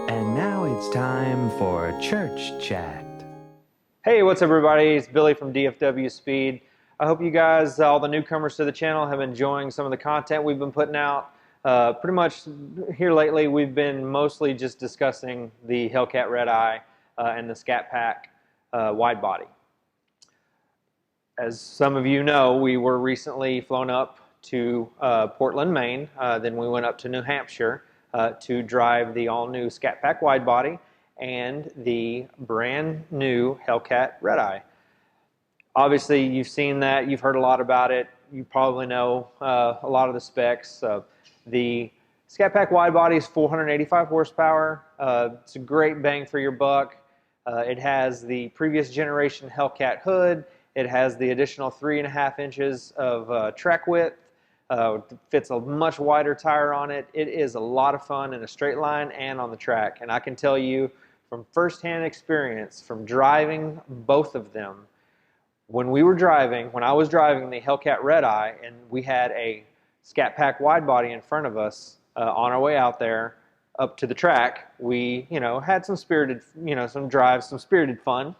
And now it's time for Church Chat. Hey, what's up everybody? It's Billy from DFW Speed. I hope you guys, all the newcomers to the channel, have been enjoying some of the content we've been putting out. Pretty much here lately, we've been mostly just discussing the Hellcat Red Eye and the Scatpack wide body. As some of you know, we were recently flown up to Portland, Maine. Then we went up to New Hampshire to drive the all-new Scatpack wide body and the brand new Hellcat Red Eye. Obviously, you've seen that. You've heard a lot about it. You probably know a lot of the specs. The Scatpack wide body is 485 horsepower. It's a great bang for your buck. It has the previous generation Hellcat hood. It has the additional 3.5 inches of track width. Fits a much wider tire on it. It is a lot of fun in a straight line and on the track. And I can tell you from firsthand experience, from driving both of them, when I was driving the Hellcat Red Eye and we had a Scatpack wide body in front of us on our way out there up to the track, we, had some spirited, some drives, some spirited fun,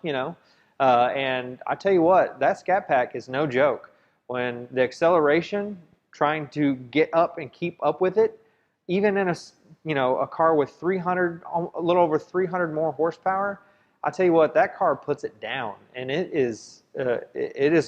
and I tell you what, that Scatpack is no joke. When the acceleration, trying to get up and keep up with it, even in a car with 300, a little over 300 more horsepower, I tell you what, that car puts it down, and it is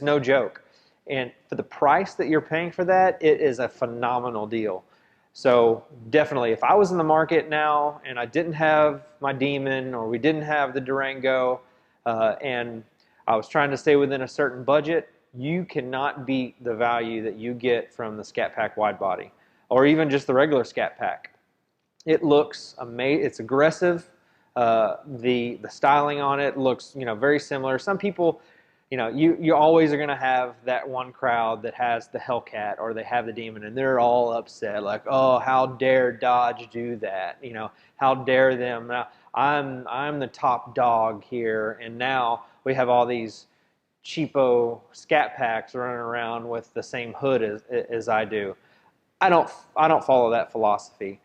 no joke. And for the price that you're paying for that, it is a phenomenal deal. So definitely, if I was in the market now and I didn't have my Demon or we didn't have the Durango, and I was trying to stay within a certain budget, you cannot beat the value that you get from the Scatpack wide body, or even just the regular Scatpack. It looks amazing. It's aggressive. The styling on it looks very similar. Some people, you always are going to have that one crowd that has the Hellcat or they have the Demon, and they're all upset, like, oh, how dare Dodge do that? How dare them? Now, I'm the top dog here, and now we have all these cheapo Scatpacks running around with the same hood as I do. I don't follow that philosophy.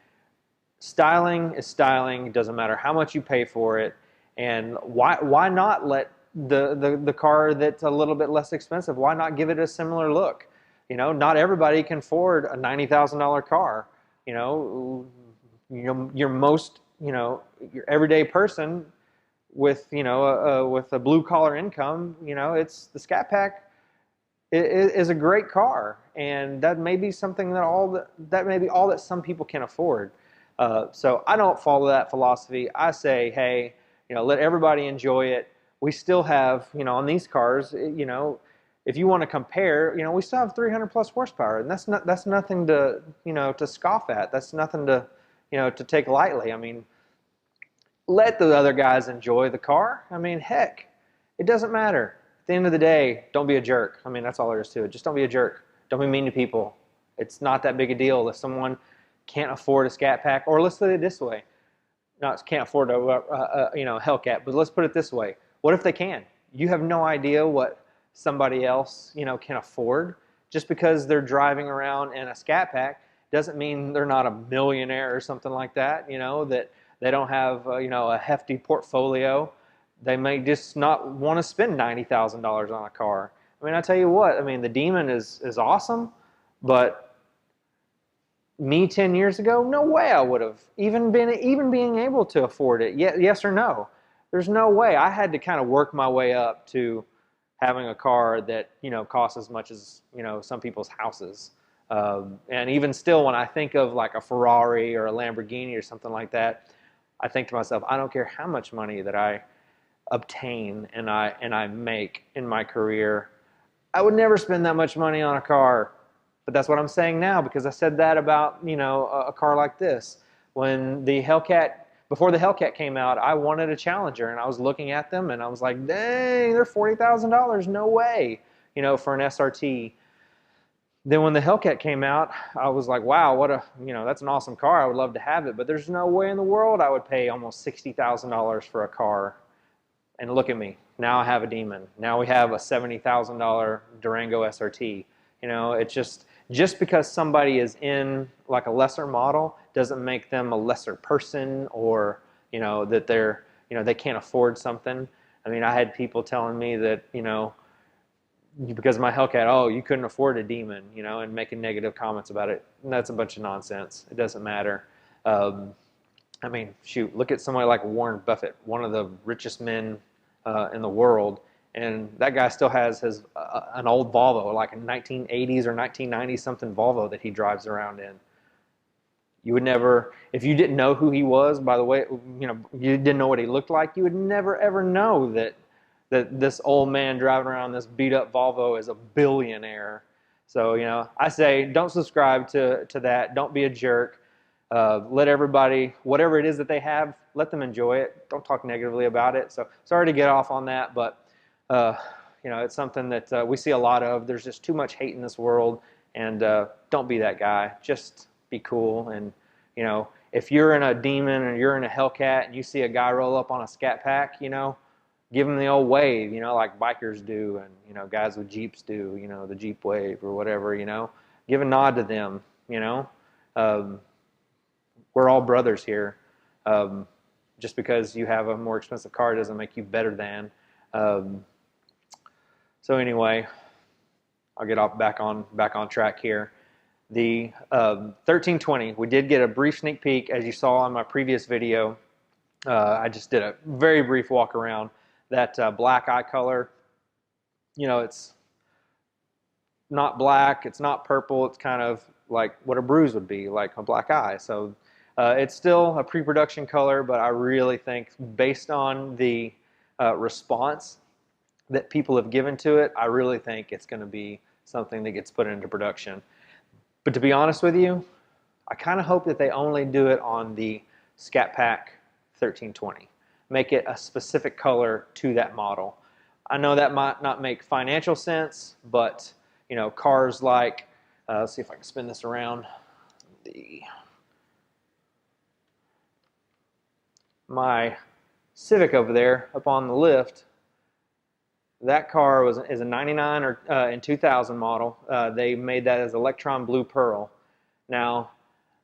Styling is styling. It doesn't matter how much you pay for it. And why not let the car that's a little bit less expensive, why not give it a similar look? Not everybody can afford a $90,000 car. Your most, your everyday person with, with a blue collar income, it's the Scatpack is a great car, and that may be something that may be all that some people can afford. So I don't follow that philosophy. I say, hey, let everybody enjoy it. We still have, on these cars, if you want to compare, we still have 300 plus horsepower, and that's nothing to, to scoff at. That's nothing to, to take lightly. I mean, let the other guys enjoy the car. I mean, heck, it doesn't matter. At the end of the day, don't be a jerk. I mean, that's all there is to it. Just don't be a jerk. Don't be mean to people. It's not that big a deal if someone can't afford a Scatpack, or let's put it this way. Not can't afford a Hellcat, but let's put it this way. What if they can? You have no idea what somebody else, can afford. Just because they're driving around in a Scatpack doesn't mean they're not a millionaire or something like that, that they don't have, a hefty portfolio. They may just not want to spend $90,000 on a car. I mean, I tell you what, I mean, the Demon is awesome, but me 10 years ago, no way I would have even being able to afford it. Yes or no? There's no way. I had to kind of work my way up to having a car that costs as much as some people's houses. And even still, when I think of like a Ferrari or a Lamborghini or something like that, I think to myself, I don't care how much money that I obtain and I make in my career, I would never spend that much money on a car. But that's what I'm saying now, because I said that about a car like this. When the Hellcat, before the Hellcat came out, I wanted a Challenger, and I was looking at them and I was like, dang, they're $40,000, no way, for an SRT. Then when the Hellcat came out, I was like, wow, that's an awesome car. I would love to have it, but there's no way in the world I would pay almost $60,000 for a car. And look at me, now I have a Demon. Now we have a $70,000 Durango SRT. It's just because somebody is in like a lesser model doesn't make them a lesser person or that they can't afford something. I mean, I had people telling me that, because of my Hellcat, oh, you couldn't afford a Demon, and making negative comments about it. And that's a bunch of nonsense. It doesn't matter. I mean, shoot, look at somebody like Warren Buffett, one of the richest men in the world, and that guy still has an old Volvo, like a 1980s or 1990s something Volvo that he drives around in. You would never, if you didn't know who he was, by the way, you didn't know what he looked like, you would never ever know that this old man driving around this beat up Volvo is a billionaire. So, I say don't subscribe to that. Don't be a jerk. Let everybody, whatever it is that they have, let them enjoy it. Don't talk negatively about it. So sorry to get off on that, but it's something that we see a lot of. There's just too much hate in this world, and don't be that guy. Just be cool. And if you're in a Demon or you're in a Hellcat and you see a guy roll up on a Scatpack, give them the old wave, like bikers do, and guys with Jeeps do, the Jeep wave or whatever. Give a nod to them. We're all brothers here. Just because you have a more expensive car doesn't make you better than. So anyway, I'll get back on track here. The 1320, we did get a brief sneak peek, as you saw in my previous video. I just did a very brief walk around. That black eye color, it's not black, it's not purple, it's kind of like what a bruise would be, like a black eye. So it's still a pre-production color, but I really think, based on the response that people have given to it, I really think it's going to be something that gets put into production. But to be honest with you, I kind of hope that they only do it on the Scatpack 1320. Make it a specific color to that model. I know that might not make financial sense, but cars like, let's see if I can spin this around. My Civic over there, up on the lift, that car is a 99 or in 2000 model. They made that as Electron Blue Pearl. Now,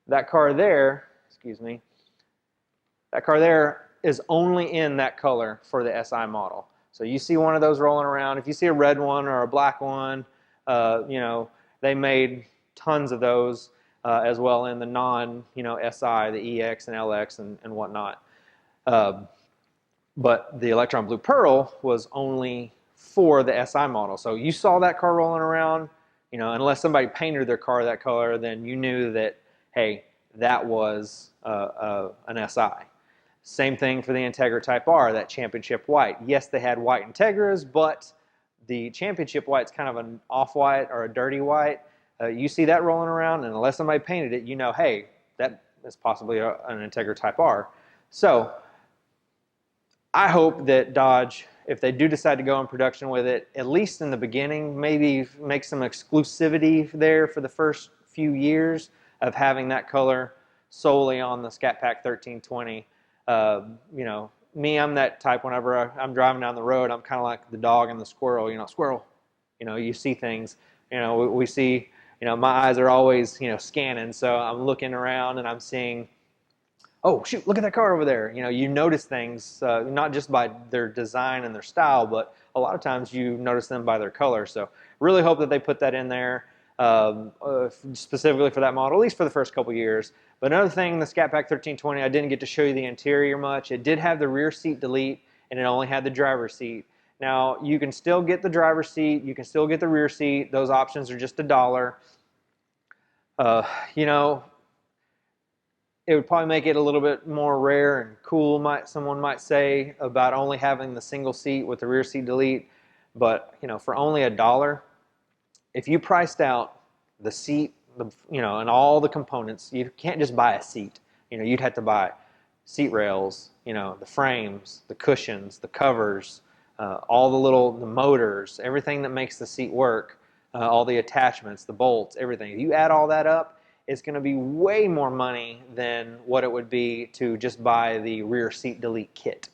that car there, that car there is only in that color for the SI model. So you see one of those rolling around. If you see a red one or a black one, they made tons of those as well in the non, SI, the EX and LX and whatnot. But the Electron Blue Pearl was only for the SI model. So you saw that car rolling around, unless somebody painted their car that color, then you knew that, hey, that was an SI. Same thing for the Integra Type R, that championship white. Yes, they had white Integras, but the championship white's kind of an off-white or a dirty white. You see that rolling around, and unless somebody painted it, hey, that is possibly an Integra Type R. So I hope that Dodge, if they do decide to go in production with it, at least in the beginning, maybe make some exclusivity there for the first few years of having that color solely on the Scatpack 1320. Me, I'm that type. Whenever I'm driving down the road, I'm kind of like the dog and the squirrel. Squirrel. You see things. We see. My eyes are always scanning. So I'm looking around and I'm seeing, oh shoot, look at that car over there. You notice things not just by their design and their style, but a lot of times you notice them by their color. So really hope that they put that in there specifically for that model, at least for the first couple years. But another thing, the Scatpack 1320, I didn't get to show you the interior much. It did have the rear seat delete, and it only had the driver's seat. Now, you can still get the driver's seat. You can still get the rear seat. Those options are just $1. It would probably make it a little bit more rare and cool, someone might say, about only having the single seat with the rear seat delete. But, for only $1, if you priced out the seat, and all the components, you can't just buy a seat. You'd have to buy seat rails, the frames, the cushions, the covers, all the motors, everything that makes the seat work, all the attachments, the bolts, everything. If you add all that up, it's going to be way more money than what it would be to just buy the rear seat delete kit.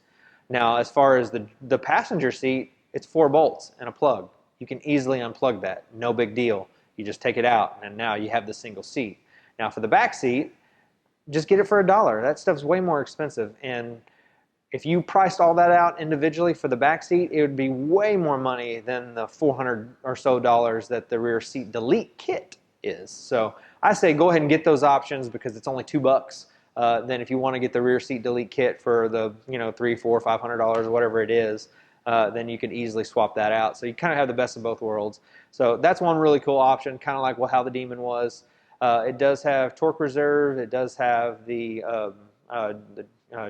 Now, as far as the passenger seat, it's 4 bolts and a plug. You can easily unplug that, no big deal. You just take it out, and now you have the single seat. Now for the back seat, just get it for $1. That stuff's way more expensive. And if you priced all that out individually for the back seat, it would be way more money than the $400 or so that the rear seat delete kit is. So I say go ahead and get those options because it's only $2. Then if you want to get the rear seat delete kit for the $300, $400, $500, whatever it is, then you can easily swap that out. So you kind of have the best of both worlds. So that's one really cool option, kind of like how the Demon was. It does have torque reserve. It does have the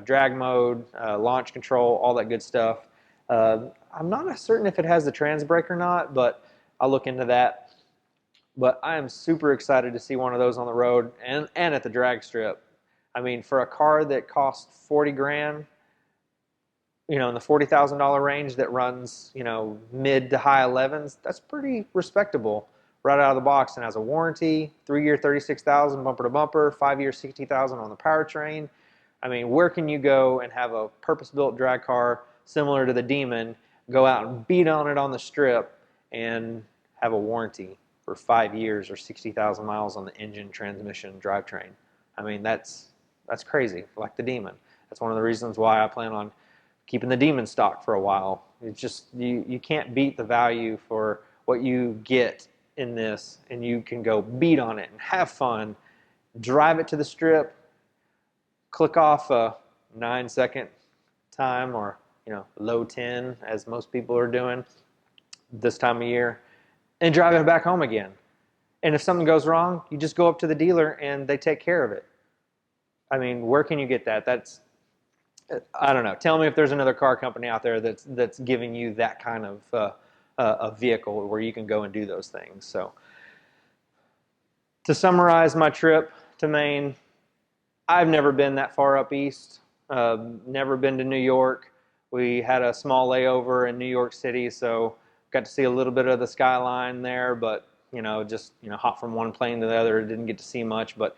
drag mode, launch control, all that good stuff. I'm not certain if it has the trans brake or not, but I'll look into that. But I am super excited to see one of those on the road and at the drag strip. I mean, for a car that costs 40 grand, in the $40,000 range that runs, mid to high 11s, that's pretty respectable right out of the box and has a warranty, 3-year 36,000 bumper to bumper, 5-year 60,000 on the powertrain. I mean, where can you go and have a purpose-built drag car similar to the Demon, go out and beat on it on the strip and have a warranty for 5 years or 60,000 miles on the engine, transmission, drivetrain? I mean, that's crazy, like the Demon. That's one of the reasons why I plan on keeping the Demon stock for a while. It's just, you can't beat the value for what you get in this, and you can go beat on it and have fun, drive it to the strip, click off a 9-second time or low 10 as most people are doing this time of year, and drive it back home again. And if something goes wrong, you just go up to the dealer and they take care of it. I mean, where can you get that? I don't know. Tell me if there's another car company out there that's giving you that kind of a vehicle where you can go and do those things. So to summarize my trip to Maine, I've never been that far up east, never been to New York. We had a small layover in New York City, so got to see a little bit of the skyline there, but just hop from one plane to the other, didn't get to see much. But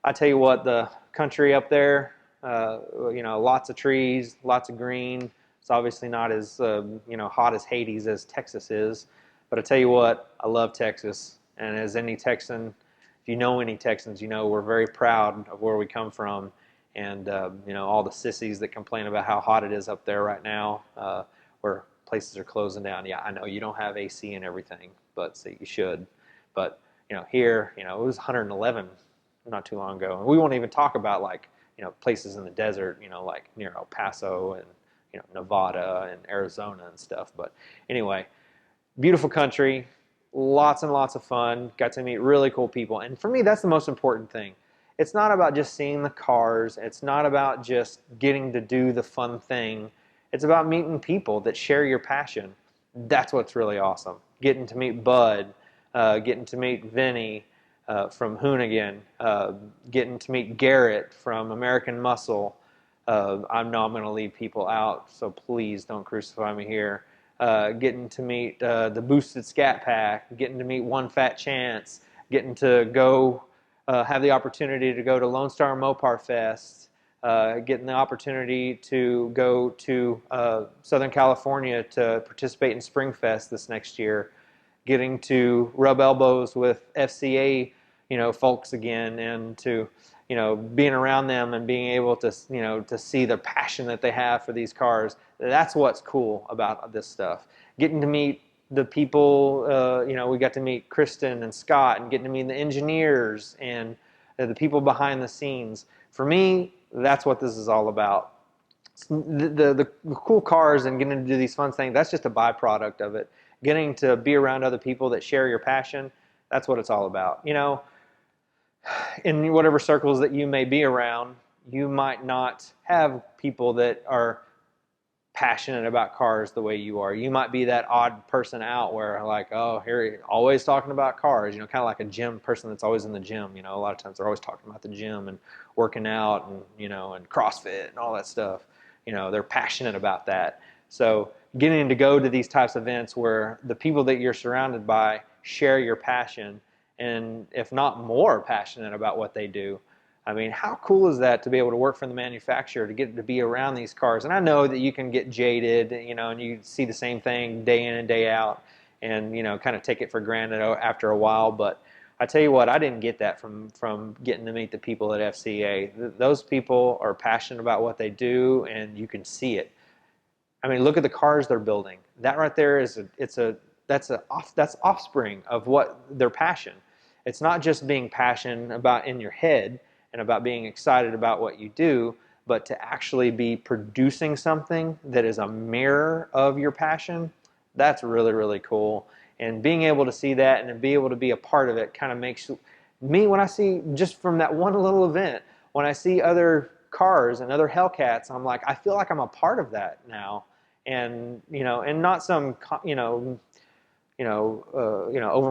I tell you what, the country up there, lots of trees, lots of green. It's obviously not as hot as Hades as Texas is, but I tell you what, I love Texas. And as any Texan, if you know any Texans, we're very proud of where we come from, and all the sissies that complain about how hot it is up there right now, where places are closing down. Yeah, I know you don't have AC and everything, but you should. But here, it was 111 not too long ago, and we won't even talk about places in the desert, like near El Paso and Nevada and Arizona and stuff. But anyway, beautiful country, lots and lots of fun. Got to meet really cool people, and for me, that's the most important thing. It's not about just seeing the cars. It's not about just getting to do the fun thing. It's about meeting people that share your passion. That's what's really awesome. Getting to meet Bud, getting to meet Vinny from Hoonigan, getting to meet Garrett from American Muscle. I know I'm going to leave people out, so please don't crucify me here. Getting to meet the Boosted Scatpack, getting to meet One Fat Chance, getting to go have the opportunity to go to Lone Star Mopar Fest, getting the opportunity to go to Southern California to participate in Springfest this next year, getting to rub elbows with FCA, folks again, and to, being around them and being able to, to see the passion that they have for these cars. That's what's cool about this stuff. Getting to meet the people, we got to meet Kristen and Scott, and getting to meet the engineers and the people behind the scenes. For me, that's what this is all about. The cool cars and getting to do these fun things, that's just a byproduct of it. Getting to be around other people that share your passion, that's what it's all about. In whatever circles that you may be around, you might not have people that are passionate about cars the way you are. You might be that odd person out where oh, here always talking about cars, kind of like a gym person that's always in the gym. A lot of times they're always talking about the gym and working out and and CrossFit and all that stuff. They're passionate about that. So getting to go to these types of events where the people that you're surrounded by share your passion, and if not more passionate about what they do. I mean, how cool is that to be able to work for the manufacturer, to get to be around these cars? And I know that you can get jaded, and you see the same thing day in and day out, and kind of take it for granted after a while. But I tell you what, I didn't get that from getting to meet the people at FCA. Those people are passionate about what they do, and you can see it. I mean, look at the cars they're building. That right there is that's offspring of what their passion. It's not just being passionate about in your head and about being excited about what you do, but to actually be producing something that is a mirror of your passion. That's really, really cool. And being able to see that and to be able to be a part of it kind of makes me, when I see, just from that one little event, when I see other cars and other Hellcats, I'm like, I feel like I'm a part of that now. And, and not some, over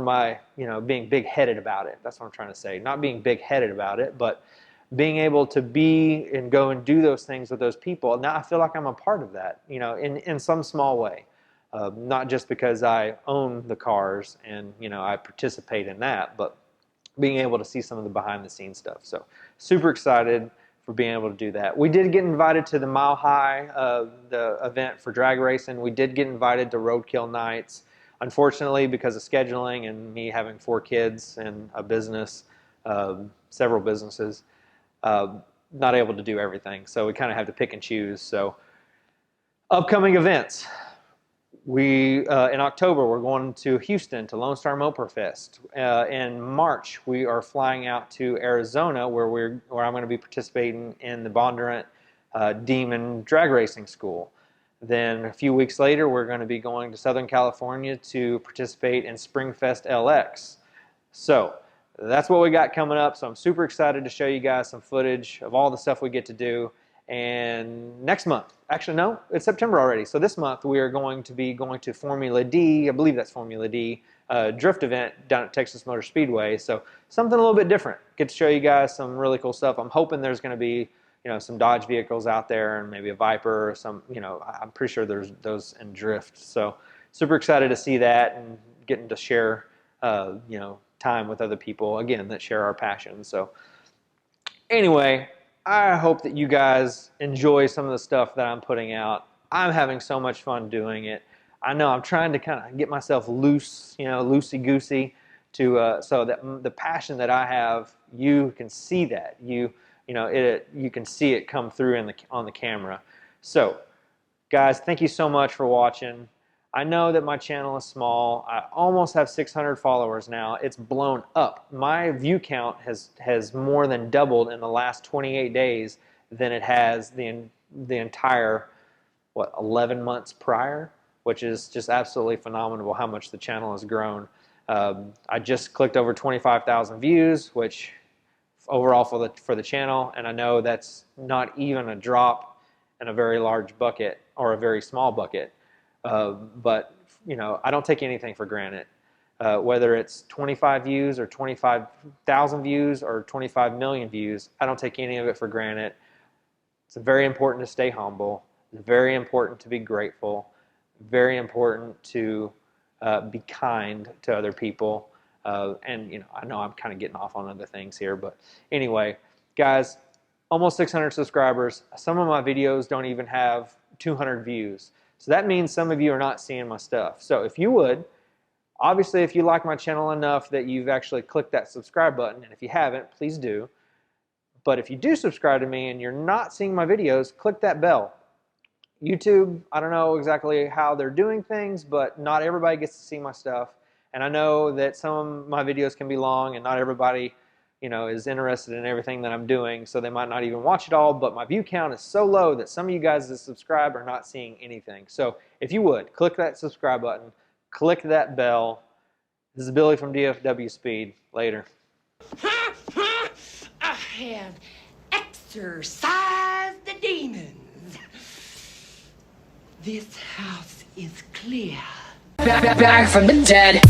my, being big-headed about it. That's what I'm trying to say. Not being big-headed about it, but being able to be and go and do those things with those people. Now I feel like I'm a part of that, in some small way. Not just because I own the cars and I participate in that, but being able to see some of the behind-the-scenes stuff. So super excited for being able to do that. We did get invited to the Mile High, the event for drag racing. We did get invited to Roadkill Nights. Unfortunately, because of scheduling and me having 4 kids and a business, several businesses, not able to do everything. So we kind of have to pick and choose. So upcoming events. In October, we're going to Houston to Lone Star Mopar Fest. In March, we are flying out to Arizona, where I'm going to be participating in the Bondurant Demon Drag Racing School. Then a few weeks later, we're going to be going to Southern California to participate in Springfest LX. So that's what we got coming up. So I'm super excited to show you guys some footage of all the stuff we get to do. And next month, actually no, it's September already. So this month we are going to be going to Formula D, I believe that's Formula D, drift event down at Texas Motor Speedway. So something a little bit different. Get to show you guys some really cool stuff. I'm hoping there's going to be, some Dodge vehicles out there and maybe a Viper or some, I'm pretty sure there's those in drift. So super excited to see that and getting to share, time with other people, again, that share our passion. So anyway, I hope that you guys enjoy some of the stuff that I'm putting out. I'm having so much fun doing it. I know I'm trying to kind of get myself loose, loosey-goosey, so that the passion that I have, you can see that. You can see it come through on the camera. So, guys, thank you so much for watching. I know that my channel is small. I almost have 600 followers now. It's blown up. My view count has more than doubled in the last 28 days than it has the entire, 11 months prior, which is just absolutely phenomenal how much the channel has grown. I just clicked over 25,000 views, which overall for the channel, and I know that's not even a drop in a very large bucket or a very small bucket. But I don't take anything for granted. Whether it's 25 views or 25,000 views or 25 million views, I don't take any of it for granted. It's very important to stay humble. It's very important to be grateful. Very important to be kind to other people. And I know I'm kind of getting off on other things here, but anyway, guys, almost 600 subscribers. Some of my videos don't even have 200 views. So that means some of you are not seeing my stuff. So if you would, obviously if you like my channel enough that you've actually clicked that subscribe button, and if you haven't, please do. But if you do subscribe to me and you're not seeing my videos, click that bell. YouTube, I don't know exactly how they're doing things, but not everybody gets to see my stuff. And I know that some of my videos can be long and not everybody is interested in everything that I'm doing, so they might not even watch it all, but my view count is so low that some of you guys that subscribe are not seeing anything. So if you would, click that subscribe button, click that bell. This is Billy from DFW Speed. Later. I have exorcised the demons. This house is clear. Back from the dead.